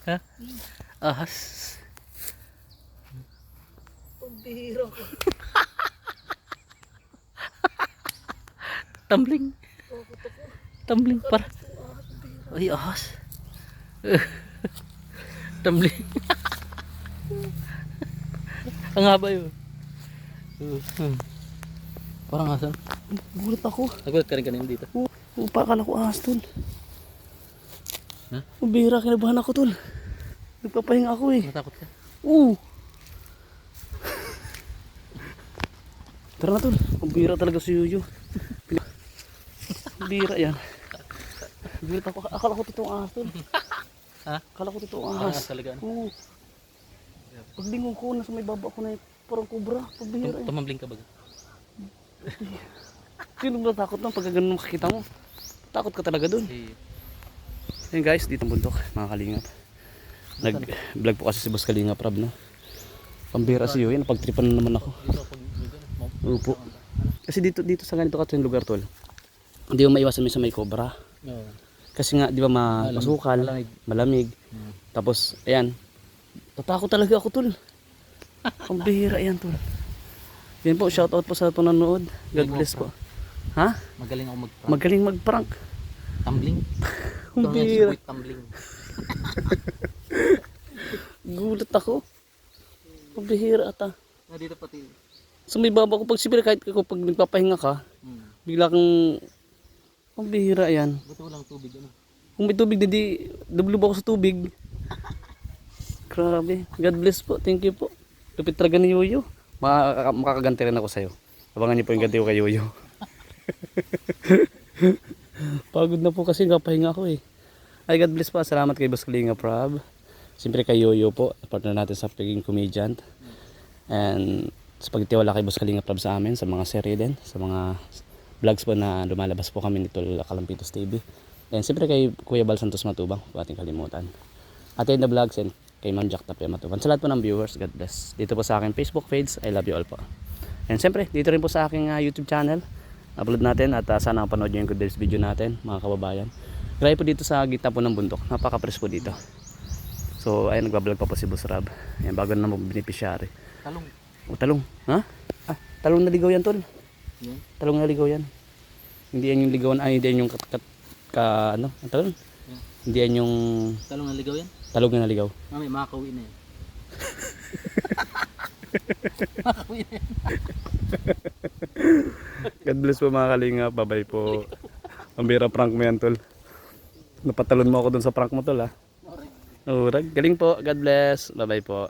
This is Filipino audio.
Ha? Ahas. Pambihira ko. Tumbling. Takot ako. Tumbling para. Ahas, pambihira. Ay, ahas. Tumbling. Ang haba yun. Parang asan? Gulat ako. Nagulat ka rin kanina dito. Akala ko ahas tol. Ha? Pambihira, kinabahan ako tol. Nagpapahinga ako eh. Natakot ka? Oo. Tara na tol. Pambihira talaga si Yuyo. Pambihira yan. Gulat ako. Akala ko totoong ahas tol. Ha? Akala ko totoong Parang ahas. ahas talaga. Oo. Paglingon ko, nasa may baba ko na parang kubra. Pambihira yan. Tumambling ka ba? Sino ba takot nang pagka ganun makikita mo? Takot ka talaga dun. Eh, Ayun guys, dito ang bundok, mga kalingap. Nag-vlog po kasi si Boss Kalingap Rab, no? Pambihira si Yoy, napagtripan na naman ako. dito pag Opo. Kasi dito sa ganito katong lugar tol, hindi mo maiwasan sa may cobra. Oo. Kasi nga, di ba masukal, malamig. Tapos, ayan, tatakot talaga ako tol. Pambihira yan tol. Yan po, shoutout po sa panonood. God bless po. Ha? Magaling ako mag-prank. Magaling mag-prank. Tumbling. Pambihira. Tumbling. Gulat ako. Pambihira ata. Dito pati. So may baba ko pag siyempre kahit pag nagpapahinga ka, bigla kang pambihira yan. Buti walang tubig ano. Kung may tubig, di dublo ako sa tubig. Grabe. God bless po. Thank you po. Lupit talaga ni Yoyo. Makakaganti rin ako sa'yo. Abangan niyo po yung ganti ko kay Yoyo. Pagod na po kasi pahinga ako eh. Ay, God bless po. Salamat kay Boss Kalingap Rab. Siyempre kay Yoyo po, partner natin sa pagiging comedian. And sa pagtitiwala kay Boss Kalingap Rab sa amin, sa mga serye din, sa mga vlogs po na lumalabas po kami nito Kalampitos TV. And siyempre kay Kuya Bal Santos Matubang, po ating kalimutan. Atin the vlogs and kay Ma'am Jack Tapia Matubang. Sa lahat po ng viewers, God bless. Dito po sa aking Facebook page, I love you all po. And siyempre, dito rin po sa aking YouTube channel, upload natin at sana panood nyo yung good days video natin, mga kababayan. Grabe po dito sa gitna po ng bundok, napaka-press po dito. So, ayun, nagbablog pa po si Boss Rab. Ayan, bago na mag-beneficiary. Talong. O, talong. Ha? Ah, talong na ligaw yan, tol. Yan. Talong na ligaw yan. Hindi yan yung ligawan, ay hindi yan yung ano, ang talong? Yeah. Hindi yan yung Talong na ligaw yan. talong na naligaw. Mami, makakauwi na yan. Makakauwi na yan. God bless po mga kalinga. Bye-bye po. Pambira prank mo yan, tol. Napatalon mo ako dun sa prank mo, tol, ha? Urag. Galing po. God bless. Bye-bye po.